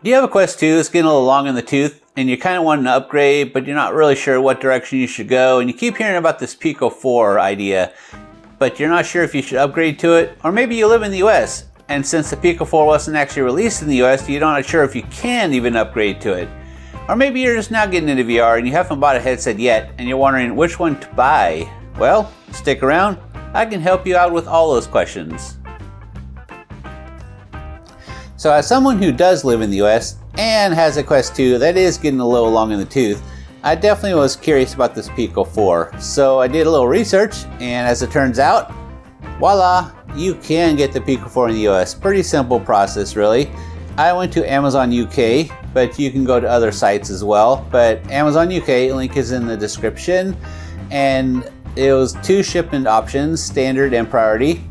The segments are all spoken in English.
Do you have a Quest 2 that's getting a little long in the tooth and you're kind of wanting to upgrade, but you're not really sure what direction you should go, and you keep hearing about this Pico 4 idea, but you're not sure if you should upgrade to it? Or maybe you live in the US, and since the Pico 4 wasn't actually released in the US, you're not sure if you can even upgrade to it. Or maybe you're just now getting into VR and you haven't bought a headset yet, and you're wondering which one to buy. Well, stick around. I can help you out with all those questions. So as someone who does live in the US and has a Quest 2 that is getting a little long in the tooth, I definitely was curious about this Pico 4. So I did a little research, and as it turns out, voila, you can get the Pico 4 in the US. Pretty simple process, really. I went to Amazon UK, but you can go to other sites as well. But Amazon UK, link is in the description, and it was 2 shipment options, standard and priority.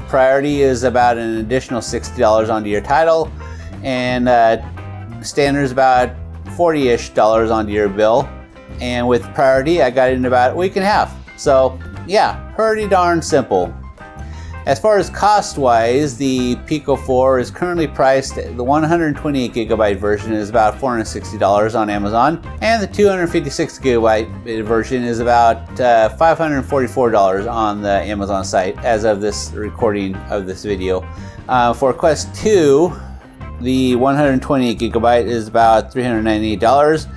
Priority is about an additional $60 onto your title, and standard is about $40-ish onto your bill. And with priority, I got it in about a week and a half. So yeah, pretty darn simple. As far as cost-wise, the Pico 4 is currently priced, the 128GB version is about $460 on Amazon, and the 256GB version is about $544 on the Amazon site as of this recording of this video. For Quest 2, the 128GB is about $398,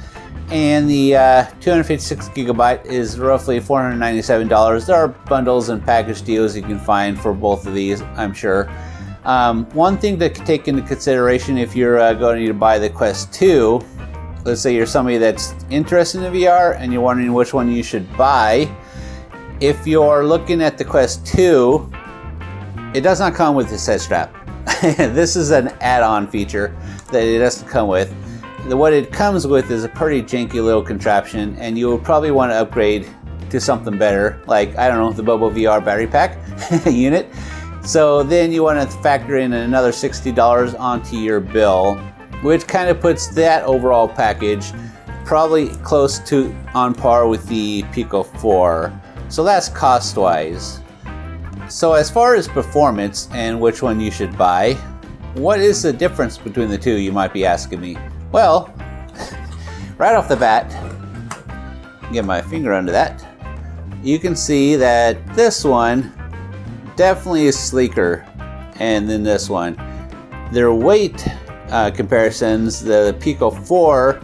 and the 256GB is roughly $497. There are bundles and package deals you can find for both of these, I'm sure. One thing to take into consideration if you're going to buy the Quest 2, let's say you're somebody that's interested in VR and you're wondering which one you should buy. If you're looking at the Quest 2, it does not come with this head strap. This is an add-on feature that it doesn't come with. What it comes with is a pretty janky little contraption, and you will probably want to upgrade to something better, like, I don't know, the Bobo VR battery pack unit. So then you want to factor in another $60 onto your bill, which kind of puts that overall package probably close to on par with the Pico 4. So that's cost-wise. So as far as performance and which one you should buy, what is the difference between the two, you might be asking me? Well, right off the bat, get my finger under that, you can see that this one definitely is sleeker and than this one. Their weight comparisons, the Pico 4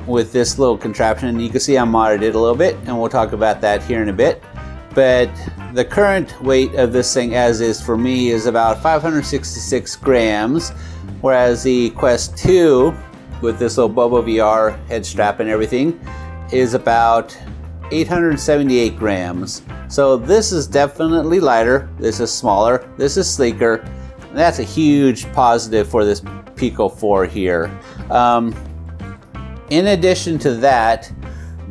with this little contraption, you can see I modded it a little bit, and we'll talk about that here in a bit. But the current weight of this thing as is for me is about 566 grams, whereas the Quest 2 with this little Bobo VR head strap and everything is about 878 grams. So this is definitely lighter, this is smaller, this is sleeker. That's a huge positive for this Pico 4 here. In addition to that,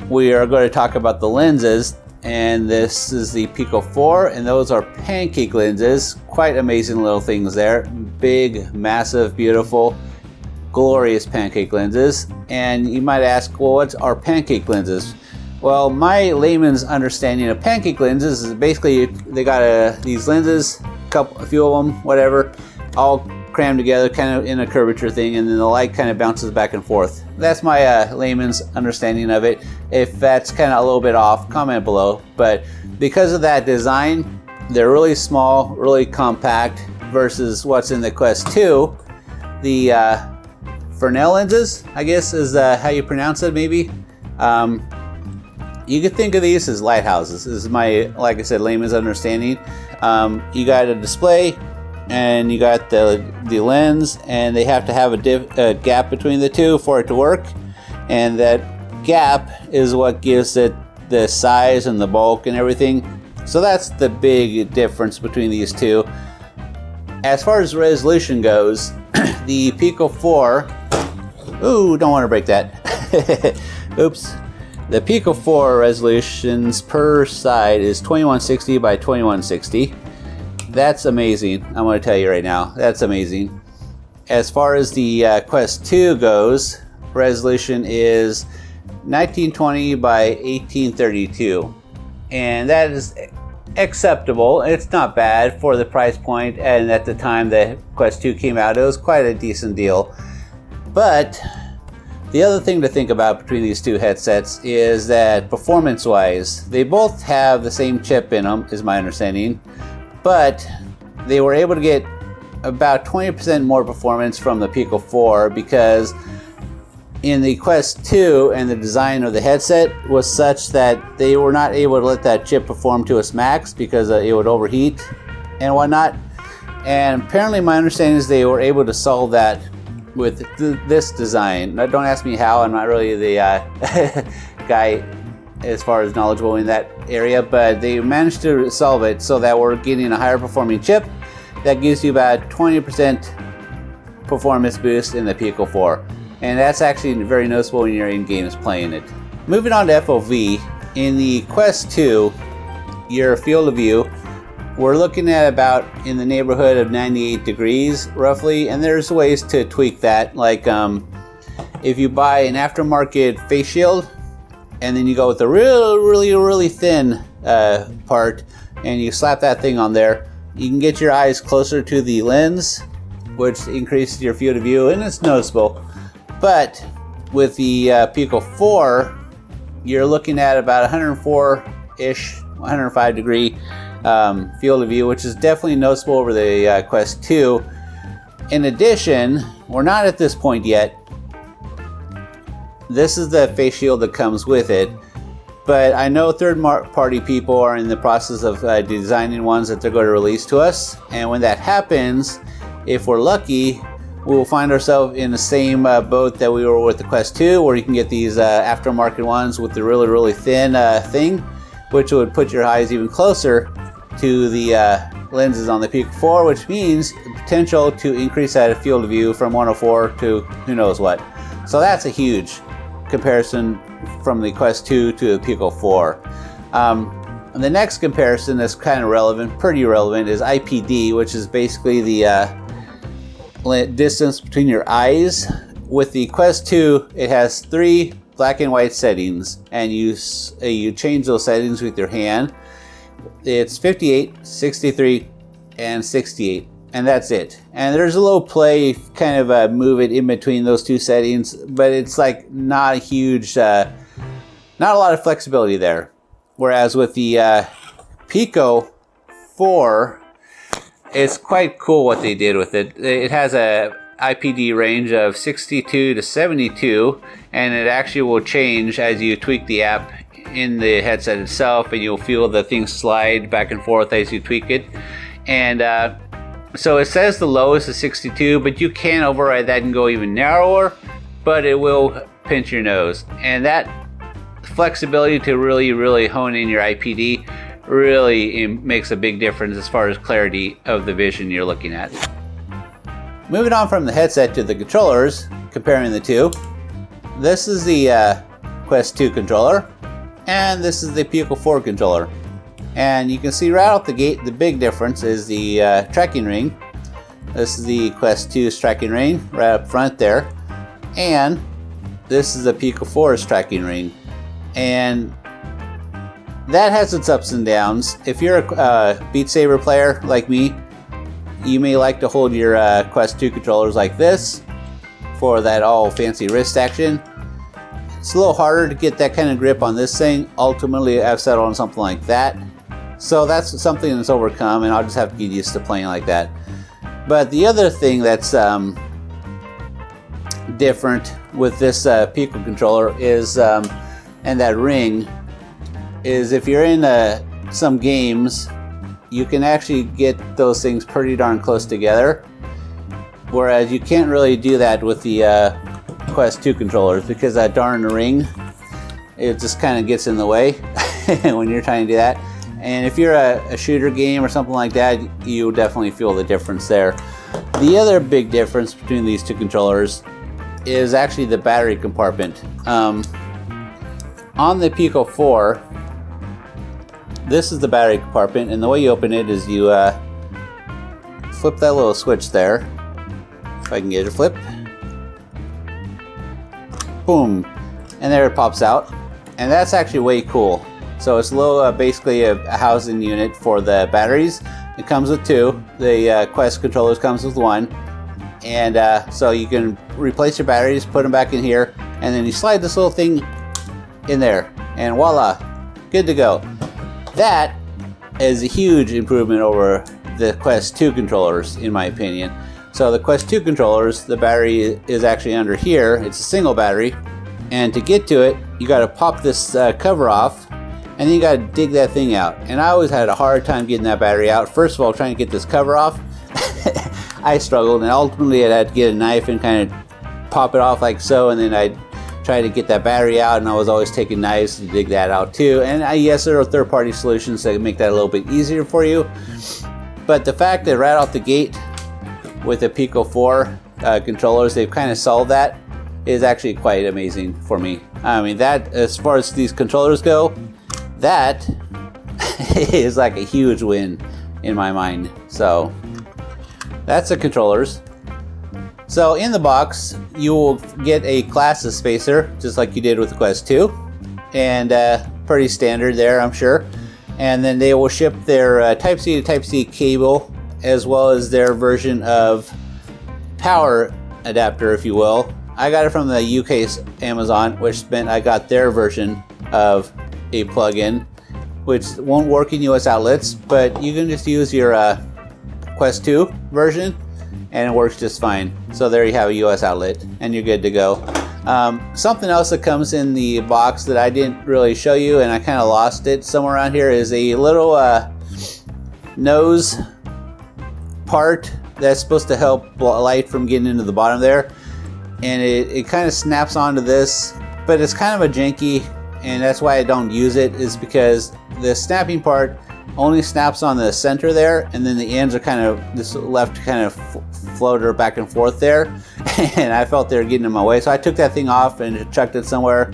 we are going to talk about the lenses, and this is the Pico 4, and those are pancake lenses. Quite amazing little things there. Big, massive, beautiful, glorious pancake lenses. And you might ask, well, what are pancake lenses? Well, my layman's understanding of pancake lenses is basically they got these lenses, a few of them, whatever, all crammed together kind of in a curvature thing, and then the light kind of bounces back and forth. That's my layman's understanding of it. If that's kind of a little bit off, comment below. But because of that design, they're really small, really compact versus what's in the Quest 2. The Fresnel lenses, I guess is how you pronounce it, maybe. You could think of these as lighthouses. This is my, like I said, layman's understanding. You got a display, and you got the lens, and they have to have a gap between the two for it to work. And that gap is what gives it the size and the bulk and everything. So that's the big difference between these two. As far as resolution goes, the Pico 4, ooh, don't want to break that. Oops. The Pico 4 resolutions per side is 2160 by 2160. That's amazing. I'm going to tell you right now, that's amazing. As far as the Quest 2 goes, resolution is 1920 by 1832. And that is acceptable. It's not bad for the price point, and at the time the Quest 2 came out, it was quite a decent deal. But the other thing to think about between these two headsets is that performance-wise, they both have the same chip in them, is my understanding, but they were able to get about 20% more performance from the Pico 4 because in the Quest 2 and the design of the headset was such that they were not able to let that chip perform to its max because it would overheat and whatnot. And apparently my understanding is they were able to solve that with this design. Now, don't ask me how, I'm not really the guy as far as knowledgeable in that area, but they managed to solve it so that we're getting a higher performing chip that gives you about 20% performance boost in the Pico 4. And that's actually very noticeable when you're in games playing it. Moving on to FOV, in the Quest 2, your field of view, we're looking at about in the neighborhood of 98 degrees roughly, and there's ways to tweak that. Like if you buy an aftermarket face shield and then you go with a really thin part and you slap that thing on there, you can get your eyes closer to the lens, which increases your field of view, and it's noticeable. But with the Pico 4, you're looking at about 104-ish, 105 degree field of view, which is definitely noticeable over the Quest 2. In addition, we're not at this point yet. This is the face shield that comes with it, but I know third-party people are in the process of designing ones that they're going to release to us, and when that happens, if we're lucky, we will find ourselves in the same boat that we were with the Quest 2, where you can get these aftermarket ones with the really thin thing, which would put your eyes even closer to the lenses on the Pico 4, which means the potential to increase that field of view from 104 to who knows what. So that's a huge comparison from the Quest 2 to the Pico 4. And the next comparison that's kind of relevant, pretty relevant, is IPD, which is basically the distance between your eyes. With the Quest 2, it has 3 black and white settings, and you change those settings with your hand. It's 58, 63, and 68, and that's it. And there's a little play, kind of move it in between those two settings, but it's like not a huge, not a lot of flexibility there. Whereas with the Pico 4, it's quite cool what they did with it. It has a IPD range of 62 to 72, and it actually will change as you tweak the app in the headset itself, and you'll feel the thing slide back and forth as you tweak it. And so it says the lowest is 62, but you can override that and go even narrower, but it will pinch your nose. And that flexibility to really hone in your IPD really makes a big difference as far as clarity of the vision you're looking at. Moving on from the headset to the controllers, comparing the two. This is the Quest 2 controller, and this is the Pico 4 controller. And you can see right out the gate, the big difference is the tracking ring. This is the Quest 2's tracking ring right up front there. And this is the Pico 4's tracking ring. And that has its ups and downs. If you're a Beat Saber player like me, you may like to hold your Quest 2 controllers like this for that all fancy wrist action. It's a little harder to get that kind of grip on this thing. Ultimately, I've settled on something like that. So that's something that's overcome, and I'll just have to get used to playing like that. But the other thing that's different with this Pico controller is, and that ring, is if you're in some games, you can actually get those things pretty darn close together. Whereas you can't really do that with the Quest 2 controllers, because that darn ring, it just kind of gets in the way when you're trying to do that. And if you're a shooter game or something like that, you definitely feel the difference there. The other big difference between these two controllers is actually the battery compartment. On the Pico 4, this is the battery compartment, and the way you open it is you flip that little switch there. If I can get it to flip. Boom. And there it pops out. And that's actually way cool. So it's basically a housing unit for the batteries. It comes with 2. The Quest controllers comes with 1. And so you can replace your batteries, put them back in here, and then you slide this little thing in there, and voila, good to go. That is a huge improvement over the Quest 2 controllers, in my opinion. So the Quest 2 controllers, the battery is actually under here. It's a single battery, and to get to it, you got to pop this cover off, and then you got to dig that thing out. And I always had a hard time getting that battery out. First of all, trying to get this cover off, I struggled, and ultimately I had to get a knife and kind of pop it off like so, and then I'd try to get that battery out, and I was always taking knives to dig that out too. And yes, there are third-party solutions that make that a little bit easier for you, but the fact that right off the gate with the Pico 4 controllers, they've kind of solved that, is actually quite amazing for me. I mean, that, as far as these controllers go, that is like a huge win in my mind. So that's the controllers. So in the box, you will get a classes spacer, just like you did with the Quest 2, and pretty standard there, I'm sure. And then they will ship their Type-C to Type-C cable, as well as their version of power adapter, if you will. I got it from the UK's Amazon, which meant I got their version of a plug-in, which won't work in US outlets, but you can just use your Quest 2 version, and it works just fine. So there you have a US outlet, and you're good to go. Something else that comes in the box that I didn't really show you, and I kind of lost it somewhere around here, is a little nose part that's supposed to help light from getting into the bottom there. And it kind of snaps onto this, but it's kind of a janky, and that's why I don't use it, is because the snapping part only snaps on the center there, and then the ends are kind of this left kind of floater back and forth there, and I felt they were getting in my way, so I took that thing off and chucked it somewhere,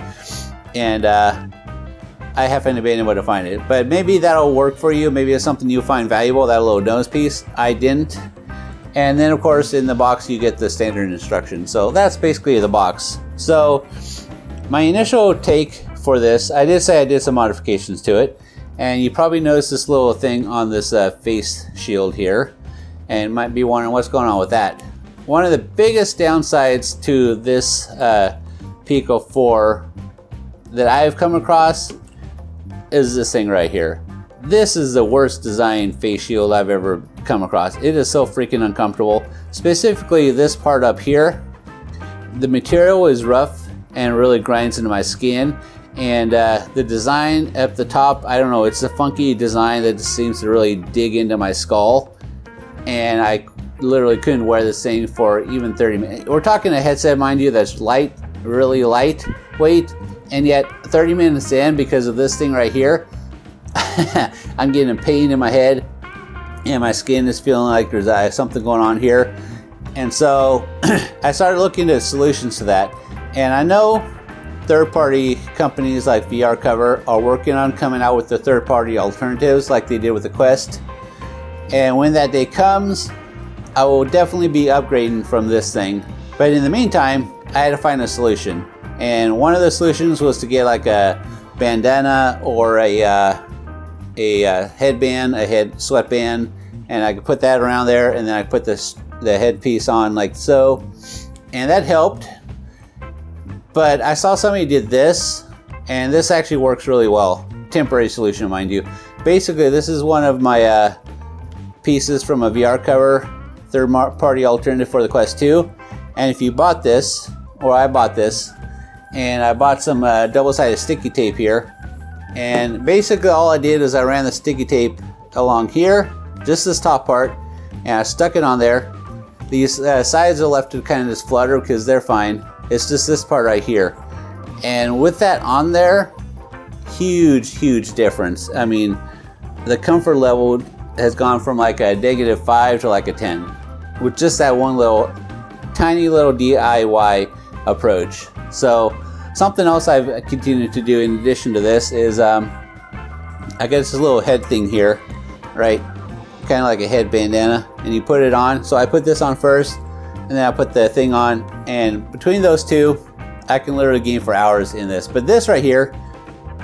and I haven't been able to find it. But maybe that'll work for you. Maybe it's something you find valuable, that little nose piece. I didn't. And then of course in the box you get the standard instructions. So that's basically the box. So my initial take for this, I did say I did some modifications to it, and you probably noticed this little thing on this face shield here, and might be wondering what's going on with that. One of the biggest downsides to this Pico 4 that I've come across is this thing right here. This is the worst designed face shield I've ever come across. It is so freaking uncomfortable. Specifically this part up here. The material is rough and really grinds into my skin. And the design at the top, I don't know, it's a funky design that just seems to really dig into my skull. And I literally couldn't wear this thing for even 30 minutes. We're talking a headset, mind you, that's light, really lightweight. And yet 30 minutes in, because of this thing right here, I'm getting a pain in my head, and my skin is feeling like there's something going on here. And so I started looking at solutions to that. And I know third-party companies like VR Cover are working on coming out with the third-party alternatives like they did with the Quest. And when that day comes, I will definitely be upgrading from this thing. But in the meantime, I had to find a solution. And one of the solutions was to get like a bandana or a headband, a head sweatband, and I could put that around there, and then I put the headpiece on like so, and that helped. But I saw somebody did this, and this actually works really well. Temporary solution, mind you. Basically, this is one of my pieces from a VR Cover third-party alternative for the Quest 2, and if you bought this, or I bought this, and I bought some double-sided sticky tape here, and basically all I did is I ran the sticky tape along here, just this top part, and I stuck it on there. These sides are left to kind of just flutter because they're fine. It's just this part right here. And with that on there, huge difference. I mean, the comfort level has gone from like a -5 to like a 10 with just that one little tiny little DIY approach. So something else I've continued to do in addition to this is I got this little head thing here, right? Kind of like a head bandana, and you put it on. So I put this on first, and then I put the thing on, and between those two, I can literally game for hours in this. But this right here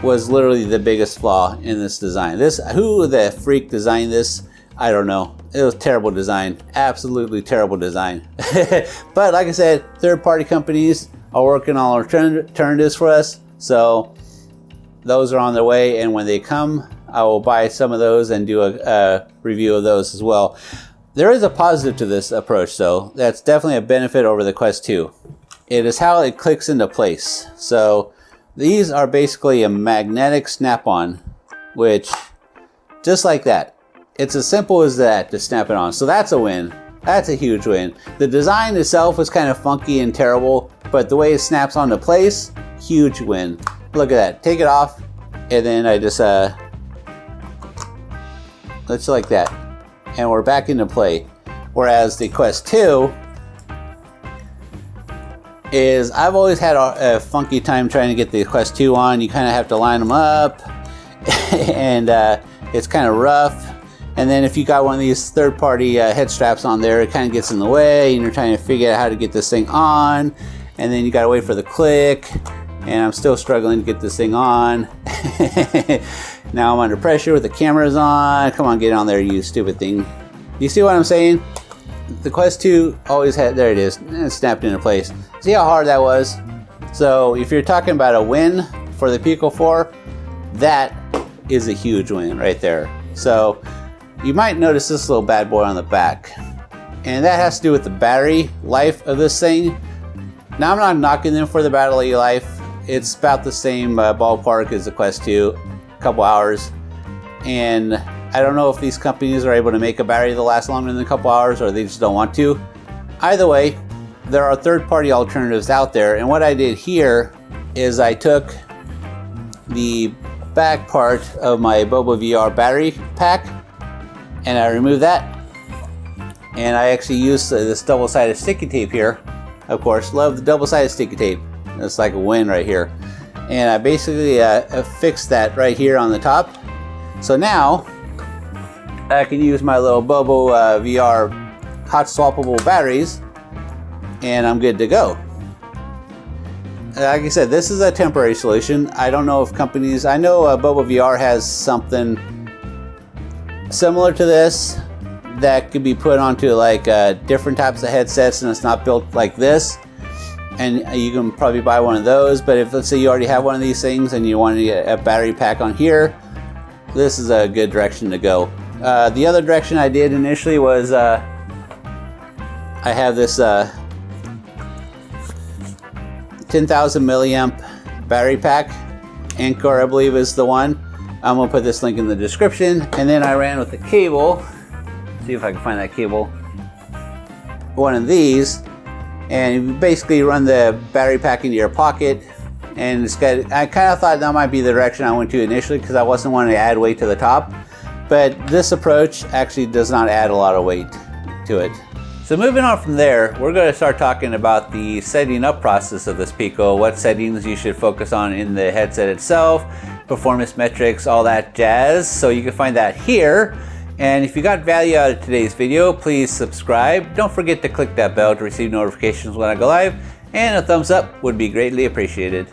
was literally the biggest flaw in this design. Who the freak designed this? I don't know. It was terrible design, absolutely terrible design. But like I said, third-party companies are working on alternatives for us, so those are on their way, and when they come, I will buy some of those and do a review of those as well. There is a positive to this approach though. That's definitely a benefit over the Quest 2. It is how it clicks into place. So these are basically a magnetic snap-on, which just like that. It's as simple as that to snap it on. So that's a win. That's a huge win. The design itself was kind of funky and terrible, but the way it snaps onto place, huge win. Look at that. Take it off, and then I just just like that, and we're back into play. Whereas the Quest 2 is, I've always had a funky time trying to get the Quest 2 on. You kind of have to line them up, and it's kind of rough. And then if you got one of these third-party head straps on there, it kind of gets in the way, and you're trying to figure out how to get this thing on, and then you got to wait for the click, and I'm still struggling to get this thing on. Now I'm under pressure with the cameras on. Come on, get on there, you stupid thing. You see what I'm saying? The Quest 2 always had, there it is, and it snapped into place. See how hard that was? So if you're talking about a win for the Pico 4, that is a huge win right there. So you might notice this little bad boy on the back, and that has to do with the battery life of this thing. Now I'm not knocking them for the battery life. It's about the same ballpark as the Quest 2, a couple hours. And I don't know if these companies are able to make a battery that lasts longer than a couple hours, or they just don't want to. Either way, there are third-party alternatives out there, and what I did here is I took the back part of my Bobo VR battery pack, and I removed that, and I actually used this double-sided sticky tape here. Of course, love the double-sided sticky tape. It's like a win right here. And I basically fixed that right here on the top. So now I can use my little Bobo VR hot swappable batteries, and I'm good to go. Like I said, this is a temporary solution. I don't know if companies, I know Bobo VR has something similar to this that could be put onto like different types of headsets, and it's not built like this. And you can probably buy one of those, but if let's say you already have one of these things and you want to get a battery pack on here, this is a good direction to go. The other direction I did initially was I have this 10,000 milliamp battery pack. Anchor, I believe, is the one. I'm gonna put this link in the description. And then I ran with the cable. See if I can find that cable. One of these, and you basically run the battery pack into your pocket. And it's got, I kind of thought that might be the direction I went to initially because I wasn't wanting to add weight to the top. But this approach actually does not add a lot of weight to it. So moving on from there, we're going to start talking about the setting up process of this Pico, what settings you should focus on in the headset itself, performance metrics, all that jazz. So you can find that here. And if you got value out of today's video, please subscribe. Don't forget to click that bell to receive notifications when I go live. And a thumbs up would be greatly appreciated.